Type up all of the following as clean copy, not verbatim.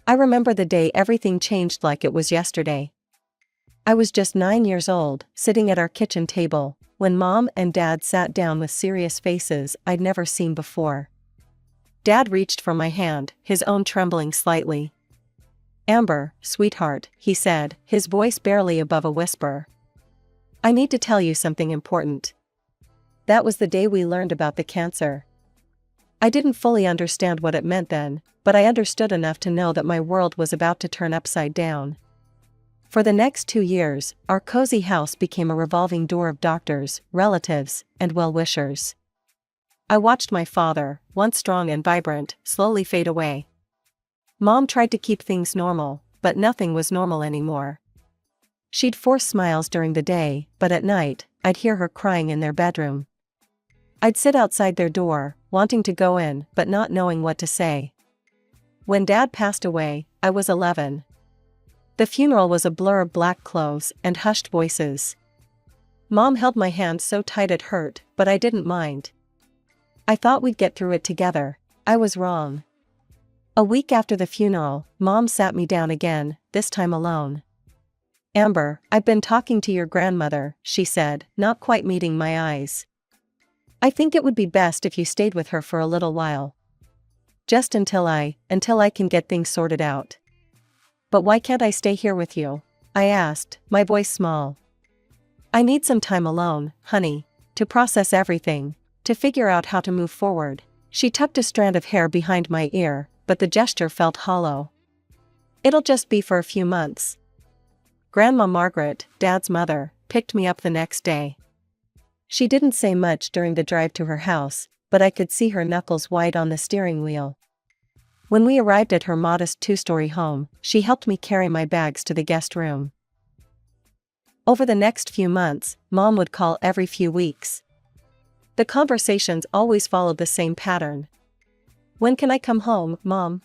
I remember the day everything changed like it was yesterday. I was just 9 years old, sitting at our kitchen table, when Mom and Dad sat down with serious faces I'd never seen before. Dad reached for my hand, his own trembling slightly. "Amber, sweetheart," he said, his voice barely above a whisper. "I need to tell you something important." That was the day we learned about the cancer. I didn't fully understand what it meant then, but I understood enough to know that my world was about to turn upside down. For the next 2 years, our cozy house became a revolving door of doctors, relatives, and well-wishers. I watched my father, once strong and vibrant, slowly fade away. Mom tried to keep things normal, but nothing was normal anymore. She'd force smiles during the day, but at night, I'd hear her crying in their bedroom. I'd sit outside their door, wanting to go in, but not knowing what to say. When Dad passed away, I was 11. The funeral was a blur of black clothes and hushed voices. Mom held my hand so tight it hurt, but I didn't mind. I thought we'd get through it together. I was wrong. A week after the funeral, Mom sat me down again, this time alone. "Amber, I've been talking to your grandmother," she said, not quite meeting my eyes. "I think it would be best if you stayed with her for a little while. Just until I can get things sorted out." "But why can't I stay here with you?" I asked, my voice small. "I need some time alone, honey, to process everything, to figure out how to move forward." She tucked a strand of hair behind my ear, but the gesture felt hollow. "It'll just be for a few months." Grandma Margaret, Dad's mother, picked me up the next day. She didn't say much during the drive to her house, but I could see her knuckles white on the steering wheel. When we arrived at her modest 2-story home, she helped me carry my bags to the guest room. Over the next few months, Mom would call every few weeks. The conversations always followed the same pattern. "When can I come home, Mom?"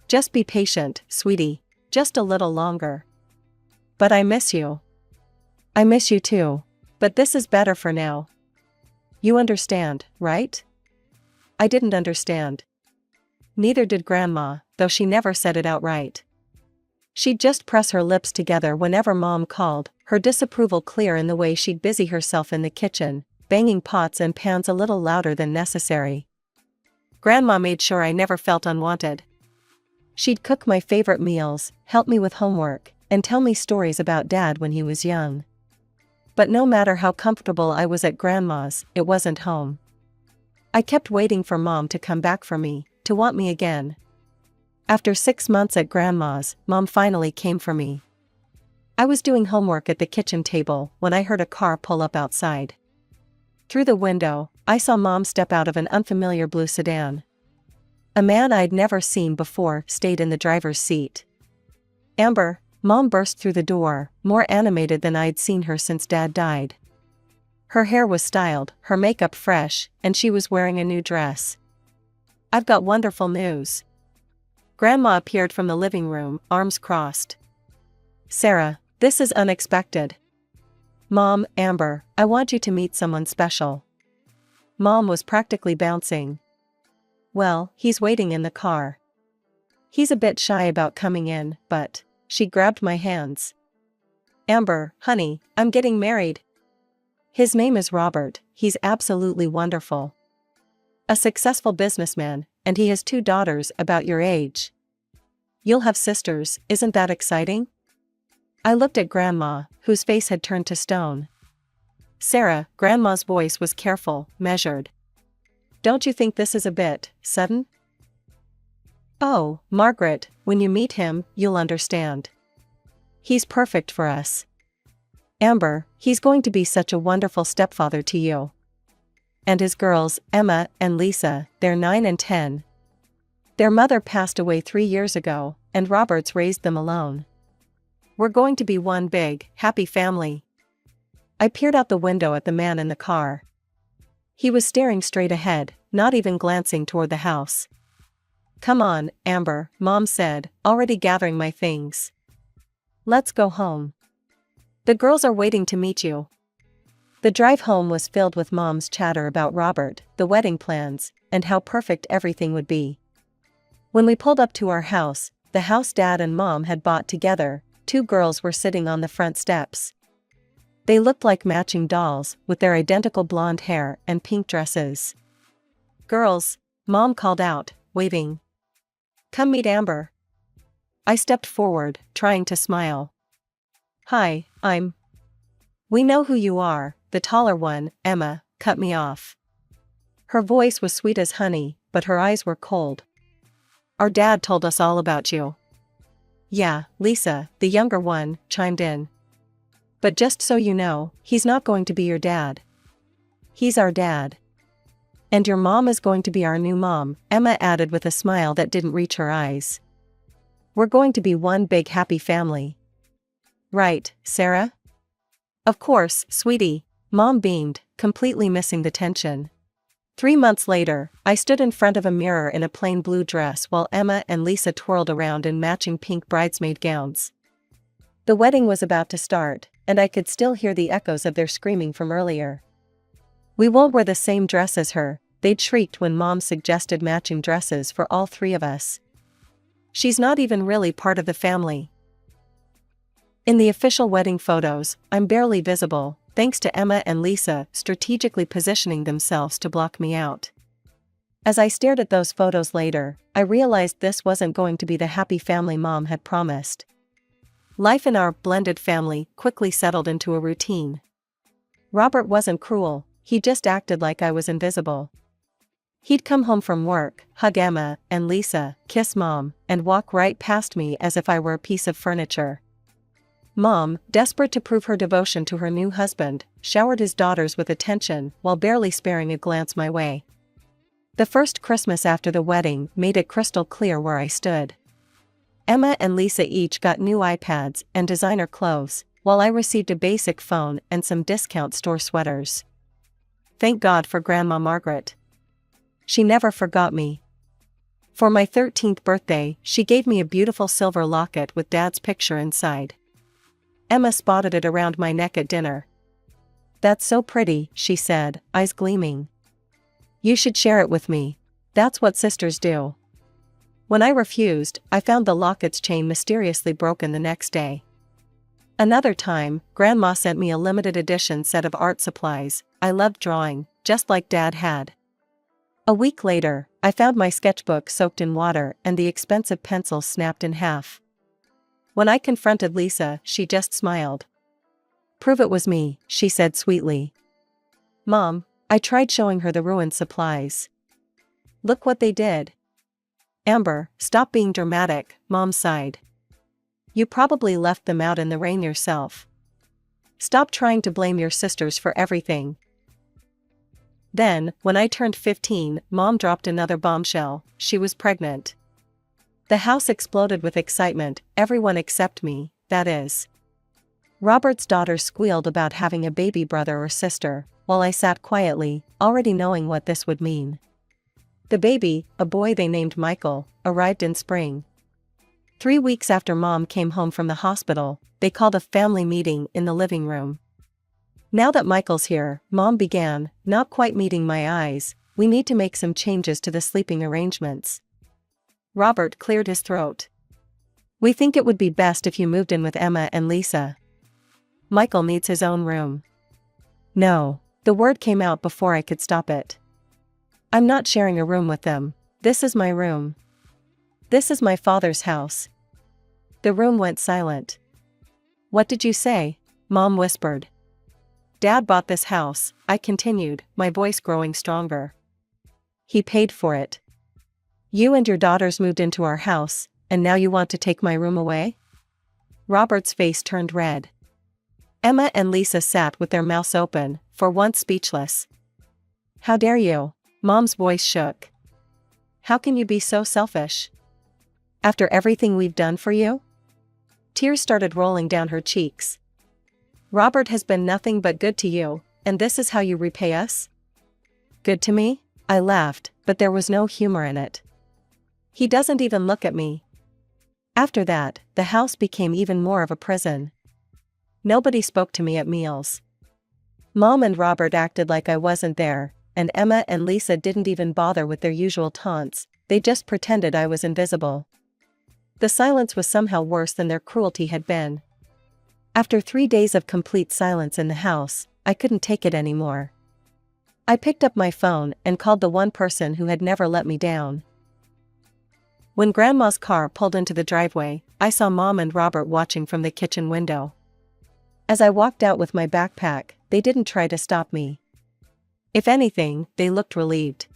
"Just be patient, sweetie. Just a little longer." "But I miss you." "I miss you too. But this is better for now. You understand, right?" I didn't understand. Neither did Grandma, though she never said it outright. She'd just press her lips together whenever Mom called, her disapproval clear in the way she'd busy herself in the kitchen, banging pots and pans a little louder than necessary. Grandma made sure I never felt unwanted. She'd cook my favorite meals, help me with homework, and tell me stories about Dad when he was young. But no matter how comfortable I was at Grandma's, it wasn't home. I kept waiting for Mom to come back for me, to want me again. After 6 months at Grandma's, Mom finally came for me. I was doing homework at the kitchen table when I heard a car pull up outside. Through the window, I saw Mom step out of an unfamiliar blue sedan. A man I'd never seen before stayed in the driver's seat. "Amber," Mom burst through the door, more animated than I'd seen her since Dad died. Her hair was styled, her makeup fresh, and she was wearing a new dress. "I've got wonderful news." Grandma appeared from the living room, arms crossed. "Sarah, this is unexpected." "Mom, Amber, I want you to meet someone special." Mom was practically bouncing. "Well, he's waiting in the car. He's a bit shy about coming in, but..." She grabbed my hands. "Amber, honey, I'm getting married. His name is Robert, he's absolutely wonderful. A successful businessman, and he has 2 daughters about your age. You'll have sisters, isn't that exciting?" I looked at Grandma, whose face had turned to stone. "Sarah," Grandma's voice was careful, measured. "Don't you think this is a bit sudden?" "Oh, Margaret, when you meet him, you'll understand. He's perfect for us. Amber, he's going to be such a wonderful stepfather to you. And his girls, Emma and Lisa, they're 9 and 10. Their mother passed away 3 years ago, and Robert's raised them alone. We're going to be one big, happy family." I peered out the window at the man in the car. He was staring straight ahead, not even glancing toward the house. "Come on, Amber," Mom said, already gathering my things. "Let's go home. The girls are waiting to meet you." The drive home was filled with Mom's chatter about Robert, the wedding plans, and how perfect everything would be. When we pulled up to our house, the house Dad and Mom had bought together, two girls were sitting on the front steps. They looked like matching dolls, with their identical blonde hair and pink dresses. "Girls," Mom called out, waving. "Come meet Amber." I stepped forward, trying to smile. "Hi, We know who you are," the taller one, Emma, cut me off. Her voice was sweet as honey, but her eyes were cold. "Our dad told us all about you." "Yeah," Lisa, the younger one, chimed in. "But just so you know, he's not going to be your dad. He's our dad. And your mom is going to be our new mom," Emma added with a smile that didn't reach her eyes. "We're going to be one big happy family. Right, Sarah?" "Of course, sweetie," Mom beamed, completely missing the tension. 3 months later, I stood in front of a mirror in a plain blue dress while Emma and Lisa twirled around in matching pink bridesmaid gowns. The wedding was about to start, and I could still hear the echoes of their screaming from earlier. "We won't wear the same dress as her," they'd shrieked when Mom suggested matching dresses for all three of us. "She's not even really part of the family." In the official wedding photos, I'm barely visible, thanks to Emma and Lisa strategically positioning themselves to block me out. As I stared at those photos later, I realized this wasn't going to be the happy family Mom had promised. Life in our blended family quickly settled into a routine. Robert wasn't cruel, he just acted like I was invisible. He'd come home from work, hug Emma and Lisa, kiss Mom, and walk right past me as if I were a piece of furniture. Mom, desperate to prove her devotion to her new husband, showered his daughters with attention while barely sparing a glance my way. The first Christmas after the wedding made it crystal clear where I stood. Emma and Lisa each got new iPads and designer clothes, while I received a basic phone and some discount store sweaters. Thank God for Grandma Margaret. She never forgot me. For my 13th birthday, she gave me a beautiful silver locket with Dad's picture inside. Emma spotted it around my neck at dinner. "That's so pretty," she said, eyes gleaming. "You should share it with me. That's what sisters do." When I refused, I found the locket's chain mysteriously broken the next day. Another time, Grandma sent me a limited edition set of art supplies. I loved drawing, just like Dad had. A week later, I found my sketchbook soaked in water and the expensive pencil snapped in half. When I confronted Lisa, she just smiled. "Prove it was me," she said sweetly. "Mom," I tried showing her the ruined supplies. "Look what they did." "Amber, stop being dramatic," Mom sighed. "You probably left them out in the rain yourself. Stop trying to blame your sisters for everything." Then, when I turned 15, Mom dropped another bombshell. She was pregnant. The house exploded with excitement, everyone except me, that is. Robert's daughter squealed about having a baby brother or sister, while I sat quietly, already knowing what this would mean. The baby, a boy they named Michael, arrived in spring. 3 weeks after Mom came home from the hospital, they called a family meeting in the living room. "Now that Michael's here," Mom began, not quite meeting my eyes, "we need to make some changes to the sleeping arrangements." Robert cleared his throat. "We think it would be best if you moved in with Emma and Lisa. Michael needs his own room." "No," the word came out before I could stop it. "I'm not sharing a room with them. This is my room. This is my father's house." The room went silent. "What did you say?" Mom whispered. "Dad bought this house," I continued, my voice growing stronger. "He paid for it. You and your daughters moved into our house, and now you want to take my room away?" Robert's face turned red. Emma and Lisa sat with their mouths open, for once speechless. "How dare you?" Mom's voice shook. "How can you be so selfish? After everything we've done for you?" Tears started rolling down her cheeks. "Robert has been nothing but good to you, and this is how you repay us?" "Good to me?" I laughed, but there was no humor in it. "He doesn't even look at me." After that, the house became even more of a prison. Nobody spoke to me at meals. Mom and Robert acted like I wasn't there, and Emma and Lisa didn't even bother with their usual taunts, they just pretended I was invisible. The silence was somehow worse than their cruelty had been. After 3 days of complete silence in the house, I couldn't take it anymore. I picked up my phone and called the one person who had never let me down. When Grandma's car pulled into the driveway, I saw Mom and Robert watching from the kitchen window. As I walked out with my backpack, they didn't try to stop me. If anything, they looked relieved.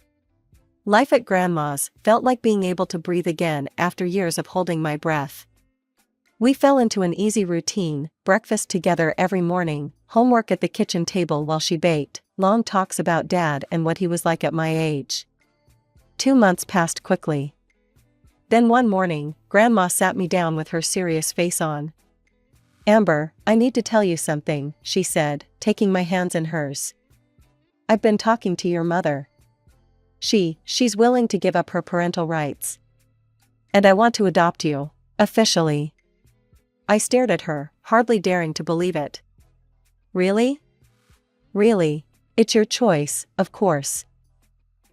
Life at Grandma's felt like being able to breathe again after years of holding my breath. We fell into an easy routine: breakfast together every morning, homework at the kitchen table while she baked, long talks about Dad and what he was like at my age. 2 months passed quickly. Then one morning, Grandma sat me down with her serious face on. "Amber, I need to tell you something," she said, taking my hands in hers. "I've been talking to your mother. She's willing to give up her parental rights. And I want to adopt you, officially." I stared at her, hardly daring to believe it. "Really?" "Really. It's your choice, of course.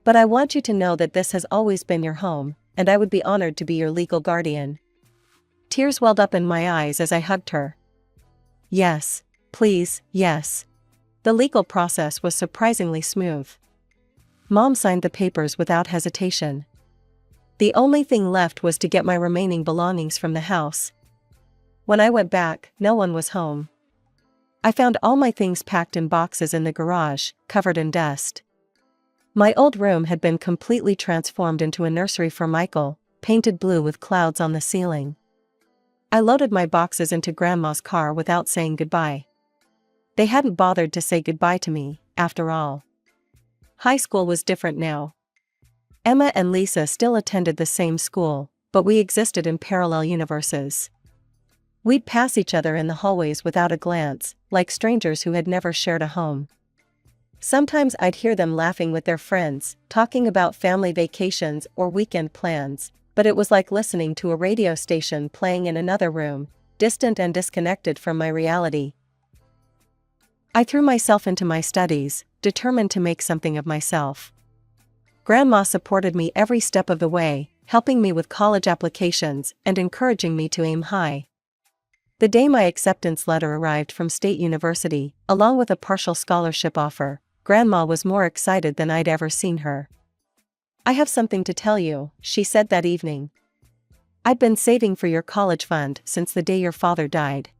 But I want you to know that this has always been your home, and I would be honored to be your legal guardian." Tears welled up in my eyes as I hugged her. "Yes, please, yes." The legal process was surprisingly smooth. Mom signed the papers without hesitation. The only thing left was to get my remaining belongings from the house. When I went back, no one was home. I found all my things packed in boxes in the garage, covered in dust. My old room had been completely transformed into a nursery for Michael, painted blue with clouds on the ceiling. I loaded my boxes into Grandma's car without saying goodbye. They hadn't bothered to say goodbye to me, after all. High school was different now. Emma and Lisa still attended the same school, but we existed in parallel universes. We'd pass each other in the hallways without a glance, like strangers who had never shared a home. Sometimes I'd hear them laughing with their friends, talking about family vacations or weekend plans, but it was like listening to a radio station playing in another room, distant and disconnected from my reality. I threw myself into my studies, determined to make something of myself. Grandma supported me every step of the way, helping me with college applications and encouraging me to aim high. The day my acceptance letter arrived from State University, along with a partial scholarship offer, Grandma was more excited than I'd ever seen her. "I have something to tell you," she said that evening. "I'd been saving for your college fund since the day your father died.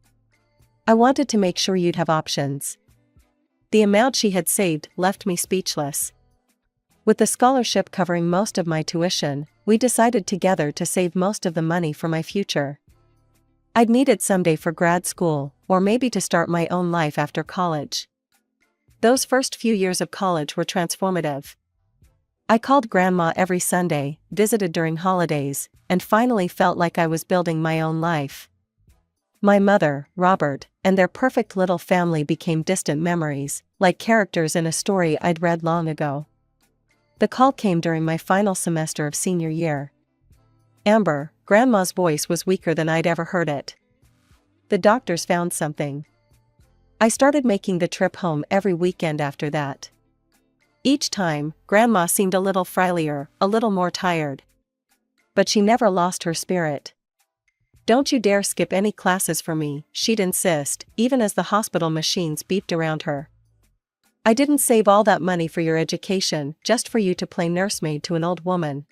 I wanted to make sure you'd have options." The amount she had saved left me speechless. With the scholarship covering most of my tuition, we decided together to save most of the money for my future. I'd need it someday for grad school, or maybe to start my own life after college. Those first few years of college were transformative. I called Grandma every Sunday, visited during holidays, and finally felt like I was building my own life. My mother, Robert, and their perfect little family became distant memories, like characters in a story I'd read long ago. The call came during my final semester of senior year. "Amber," Grandma's voice was weaker than I'd ever heard it. "The doctors found something." I started making the trip home every weekend after that. Each time, Grandma seemed a little frilier, a little more tired. But she never lost her spirit. "Don't you dare skip any classes for me," she'd insist, even as the hospital machines beeped around her. "I didn't save all that money for your education just for you to play nursemaid to an old woman."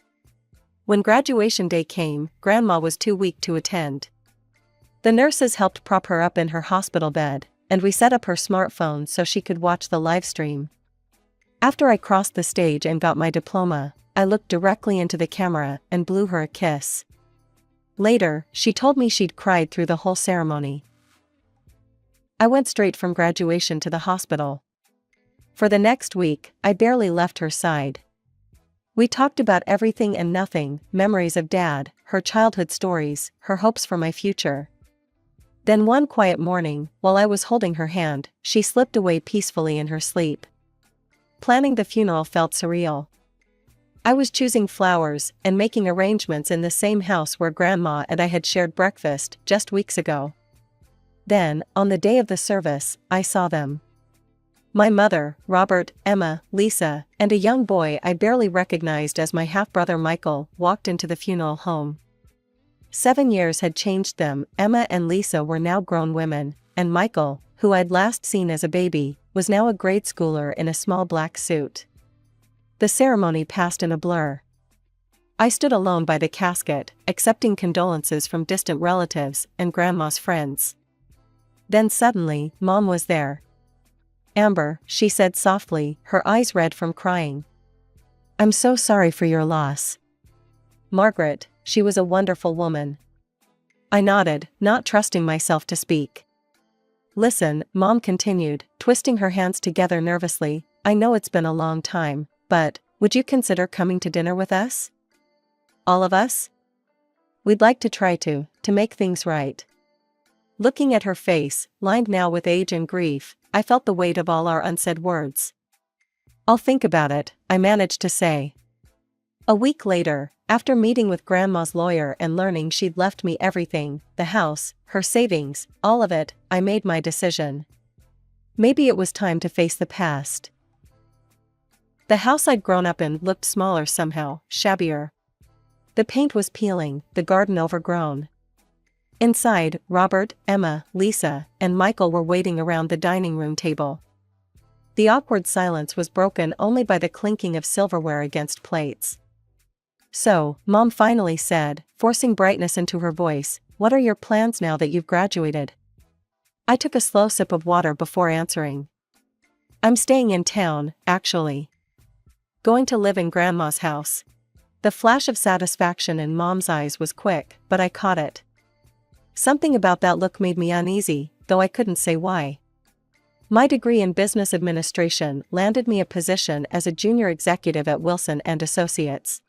When graduation day came, Grandma was too weak to attend. The nurses helped prop her up in her hospital bed, and we set up her smartphone so she could watch the live stream. After I crossed the stage and got my diploma, I looked directly into the camera and blew her a kiss. Later, she told me she'd cried through the whole ceremony. I went straight from graduation to the hospital. For the next week, I barely left her side. We talked about everything and nothing, memories of Dad, her childhood stories, her hopes for my future. Then one quiet morning, while I was holding her hand, she slipped away peacefully in her sleep. Planning the funeral felt surreal. I was choosing flowers and making arrangements in the same house where Grandma and I had shared breakfast just weeks ago. Then, on the day of the service, I saw them. My mother, Robert, Emma, Lisa, and a young boy I barely recognized as my half-brother Michael walked into the funeral home. 7 years had changed them. Emma and Lisa were now grown women, and Michael, who I'd last seen as a baby, was now a grade schooler in a small black suit. The ceremony passed in a blur. I stood alone by the casket, accepting condolences from distant relatives and Grandma's friends. Then suddenly, Mom was there. "Amber," she said softly, her eyes red from crying. "I'm so sorry for your loss." "Margaret, she was a wonderful woman." I nodded, not trusting myself to speak. "Listen," Mom continued, twisting her hands together nervously, "I know it's been a long time, but would you consider coming to dinner with us? All of us? We'd like to try to make things right." Looking at her face, lined now with age and grief, I felt the weight of all our unsaid words. "I'll think about it," I managed to say. A week later, after meeting with Grandma's lawyer and learning she'd left me everything, the house, her savings, all of it, I made my decision. Maybe it was time to face the past. The house I'd grown up in looked smaller somehow, shabbier. The paint was peeling, the garden overgrown. Inside, Robert, Emma, Lisa, and Michael were waiting around the dining room table. The awkward silence was broken only by the clinking of silverware against plates. "So," Mom finally said, forcing brightness into her voice, "what are your plans now that you've graduated?" I took a slow sip of water before answering. "I'm staying in town, actually. Going to live in Grandma's house." The flash of satisfaction in Mom's eyes was quick, but I caught it. Something about that look made me uneasy, though I couldn't say why. My degree in business administration landed me a position as a junior executive at Wilson & Associates.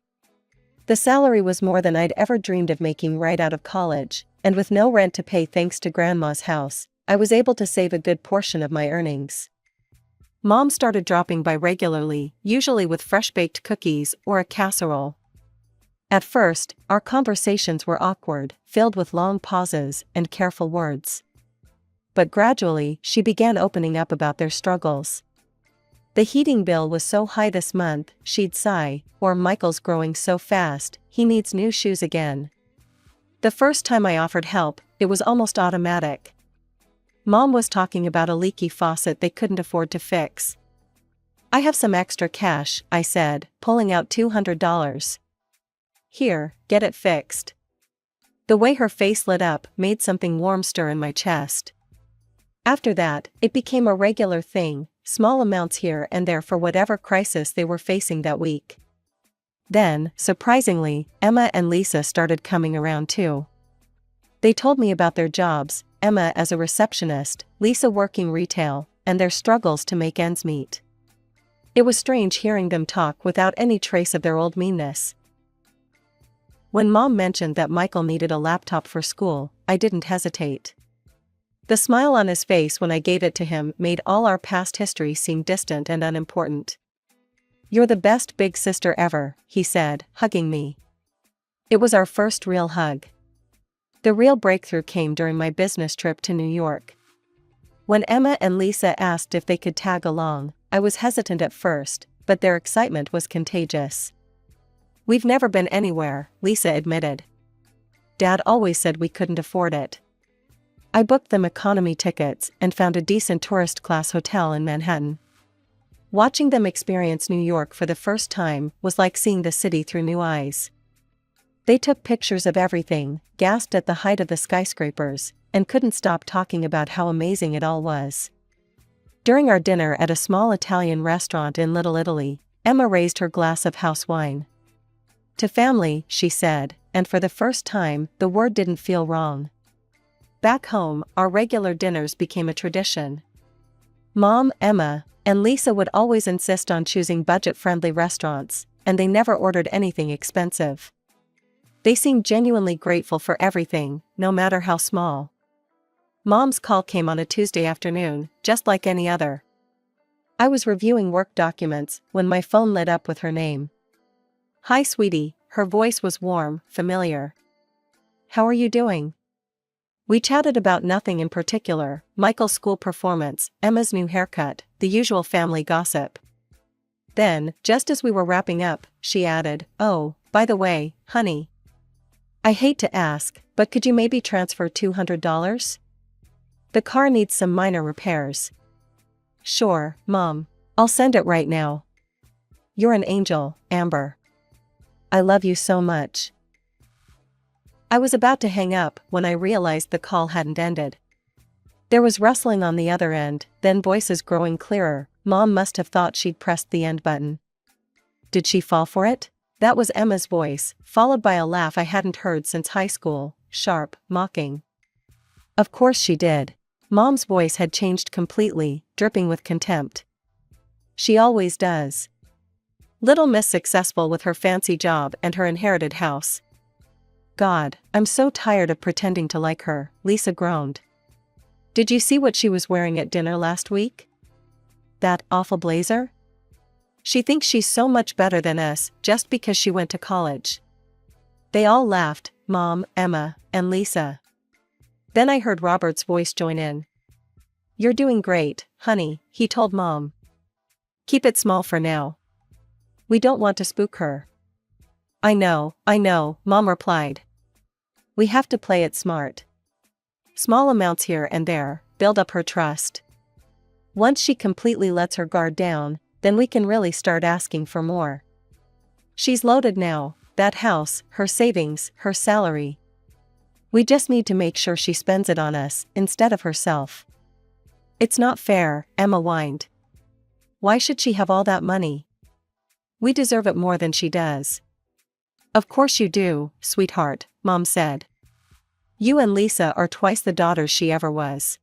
The salary was more than I'd ever dreamed of making right out of college, and with no rent to pay thanks to Grandma's house, I was able to save a good portion of my earnings. Mom started dropping by regularly, usually with fresh-baked cookies or a casserole. At first, our conversations were awkward, filled with long pauses and careful words. But gradually, she began opening up about their struggles. The heating bill was so high this month, she'd sigh, or Michael's growing so fast, he needs new shoes again. The first time I offered help, it was almost automatic. Mom was talking about a leaky faucet they couldn't afford to fix. "I have some extra cash," I said, pulling out $200. "Here, get it fixed." The way her face lit up made something warm stir in my chest. After that, it became a regular thing, small amounts here and there for whatever crisis they were facing that week. Then, surprisingly, Emma and Lisa started coming around too. They told me about their jobs, Emma as a receptionist, Lisa working retail, and their struggles to make ends meet. It was strange hearing them talk without any trace of their old meanness. When Mom mentioned that Michael needed a laptop for school, I didn't hesitate. The smile on his face when I gave it to him made all our past history seem distant and unimportant. "You're the best big sister ever," he said, hugging me. It was our first real hug. The real breakthrough came during my business trip to New York. When Emma and Lisa asked if they could tag along, I was hesitant at first, but their excitement was contagious. "We've never been anywhere," Lisa admitted. "Dad always said we couldn't afford it." I booked them economy tickets and found a decent tourist-class hotel in Manhattan. Watching them experience New York for the first time was like seeing the city through new eyes. They took pictures of everything, gasped at the height of the skyscrapers, and couldn't stop talking about how amazing it all was. During our dinner at a small Italian restaurant in Little Italy, Emma raised her glass of house wine. "To family," she said, and for the first time, the word didn't feel wrong. Back home, our regular dinners became a tradition. Mom, Emma, and Lisa would always insist on choosing budget-friendly restaurants, and they never ordered anything expensive. They seemed genuinely grateful for everything, no matter how small. Mom's call came on a Tuesday afternoon, just like any other. I was reviewing work documents when my phone lit up with her name. "Hi, sweetie," her voice was warm, familiar. "How are you doing?" We chatted about nothing in particular, Michael's school performance, Emma's new haircut, the usual family gossip. Then, just as we were wrapping up, she added, "Oh, by the way, honey. I hate to ask, but could you maybe transfer $200? The car needs some minor repairs. Sure, Mom. I'll send it right now. You're an angel, Amber. I love you so much. I was about to hang up when I realized the call hadn't ended. There was rustling on the other end, then voices growing clearer. Mom must have thought she'd pressed the end button. Did she fall for it? That was Emma's voice, followed by a laugh I hadn't heard since high school, sharp, mocking. Of course she did. Mom's voice had changed completely, dripping with contempt. She always does. Little Miss Successful with her fancy job and her inherited house. God, I'm so tired of pretending to like her, Lisa groaned. Did you see what she was wearing at dinner last week? That awful blazer? She thinks she's so much better than us just because she went to college. They all laughed, Mom, Emma, and Lisa. Then I heard Robert's voice join in. You're doing great, honey, he told Mom. Keep it small for now. We don't want to spook her. I know, Mom replied. We have to play it smart. Small amounts here and there, build up her trust. Once she completely lets her guard down, then we can really start asking for more. She's loaded now, that house, her savings, her salary. We just need to make sure she spends it on us, instead of herself. It's not fair, Emma whined. Why should she have all that money? We deserve it more than she does. Of course you do, sweetheart, Mom said. You and Lisa are twice the daughters she ever was.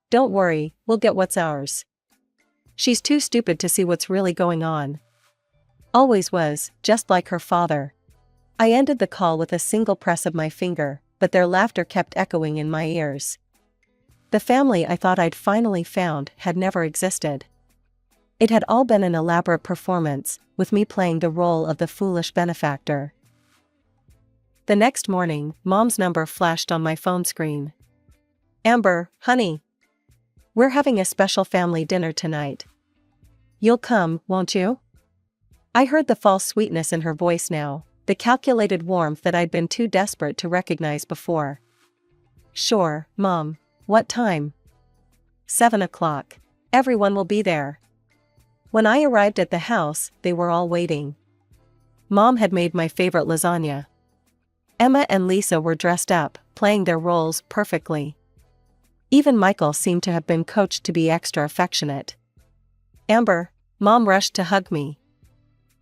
Don't worry, we'll get what's ours. She's too stupid to see what's really going on. Always was, just like her father. I ended the call with a single press of my finger, but their laughter kept echoing in my ears. The family I thought I'd finally found had never existed. It had all been an elaborate performance, with me playing the role of the foolish benefactor. The next morning, Mom's number flashed on my phone screen. Amber, honey. We're having a special family dinner tonight. You'll come, won't you? I heard the false sweetness in her voice now, the calculated warmth that I'd been too desperate to recognize before. Sure, Mom. What time? 7 o'clock. Everyone will be there. When I arrived at the house, they were all waiting. Mom had made my favorite lasagna. Emma and Lisa were dressed up, playing their roles perfectly. Even Michael seemed to have been coached to be extra affectionate. Amber, Mom rushed to hug me.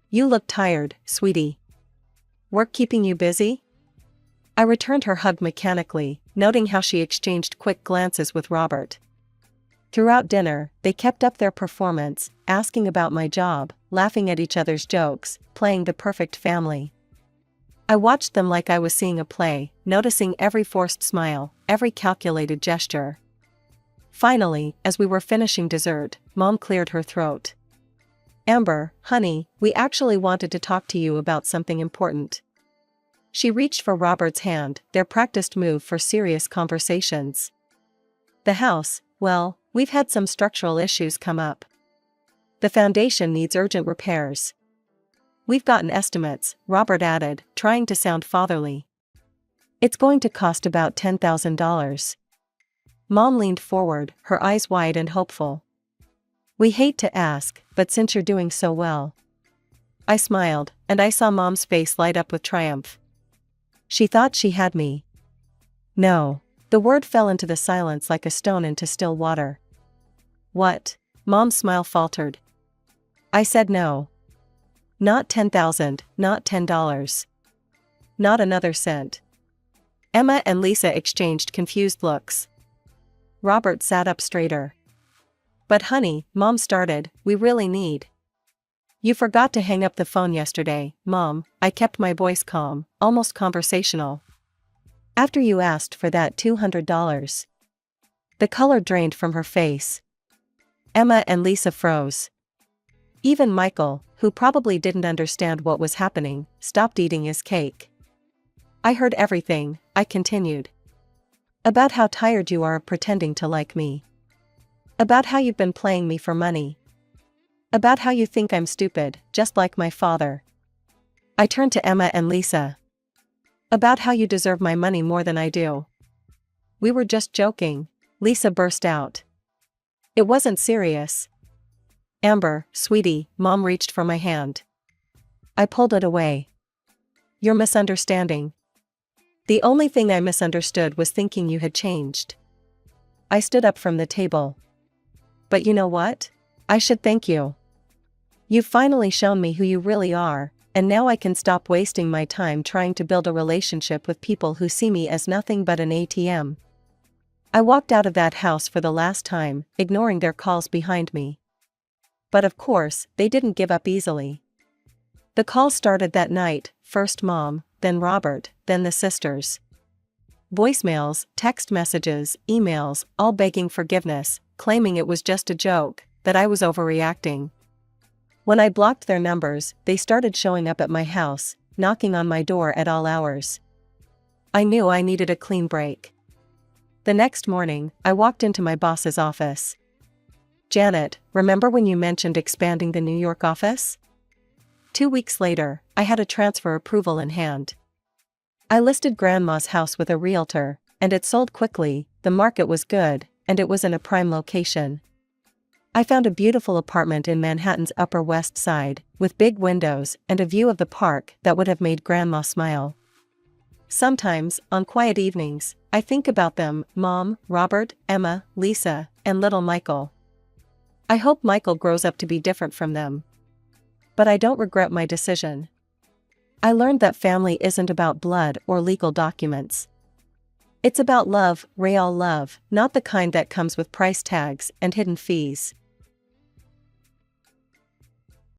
You look tired, sweetie. Work keeping you busy? I returned her hug mechanically, noting how she exchanged quick glances with Robert. Throughout dinner, they kept up their performance, asking about my job, laughing at each other's jokes, playing the perfect family. I watched them like I was seeing a play, noticing every forced smile, every calculated gesture. Finally, as we were finishing dessert, Mom cleared her throat. Amber, honey, we actually wanted to talk to you about something important. She reached for Robert's hand, their practiced move for serious conversations. The house, well, we've had some structural issues come up. The foundation needs urgent repairs. We've gotten estimates, Robert added, trying to sound fatherly. It's going to cost about $10,000. Mom leaned forward, her eyes wide and hopeful. We hate to ask, but since you're doing so well. I smiled, and I saw Mom's face light up with triumph. She thought she had me. No. The word fell into the silence like a stone into still water. What? Mom's smile faltered. I said no. Not 10,000, not $10. Not another cent. Emma and Lisa exchanged confused looks. Robert sat up straighter. But honey, Mom started, we really need. You forgot to hang up the phone yesterday, Mom, I kept my voice calm, almost conversational. After you asked for that $200. The color drained from her face. Emma and Lisa froze. Even Michael, who probably didn't understand what was happening, stopped eating his cake. I heard everything, I continued. About how tired you are of pretending to like me. About how you've been playing me for money. About how you think I'm stupid, just like my father. I turned to Emma and Lisa. About how you deserve my money more than I do. We were just joking, Lisa burst out. It wasn't serious. Amber, sweetie, Mom reached for my hand. I pulled it away. You're misunderstanding. The only thing I misunderstood was thinking you had changed. I stood up from the table. But you know what? I should thank you. You've finally shown me who you really are, and now I can stop wasting my time trying to build a relationship with people who see me as nothing but an ATM. I walked out of that house for the last time, ignoring their calls behind me. But of course, they didn't give up easily. The calls started that night, first Mom, then Robert, then the sisters. Voicemails, text messages, emails, all begging forgiveness, claiming it was just a joke, that I was overreacting. When I blocked their numbers, they started showing up at my house, knocking on my door at all hours. I knew I needed a clean break. The next morning, I walked into my boss's office. Janet, remember when you mentioned expanding the New York office? 2 weeks later, I had a transfer approval in hand. I listed Grandma's house with a realtor, and it sold quickly. The market was good, and it was in a prime location. I found a beautiful apartment in Manhattan's Upper West Side, with big windows and a view of the park that would have made Grandma smile. Sometimes, on quiet evenings, I think about them, Mom, Robert, Emma, Lisa, and little Michael. I hope Michael grows up to be different from them. But I don't regret my decision. I learned that family isn't about blood or legal documents. It's about love, real love, not the kind that comes with price tags and hidden fees.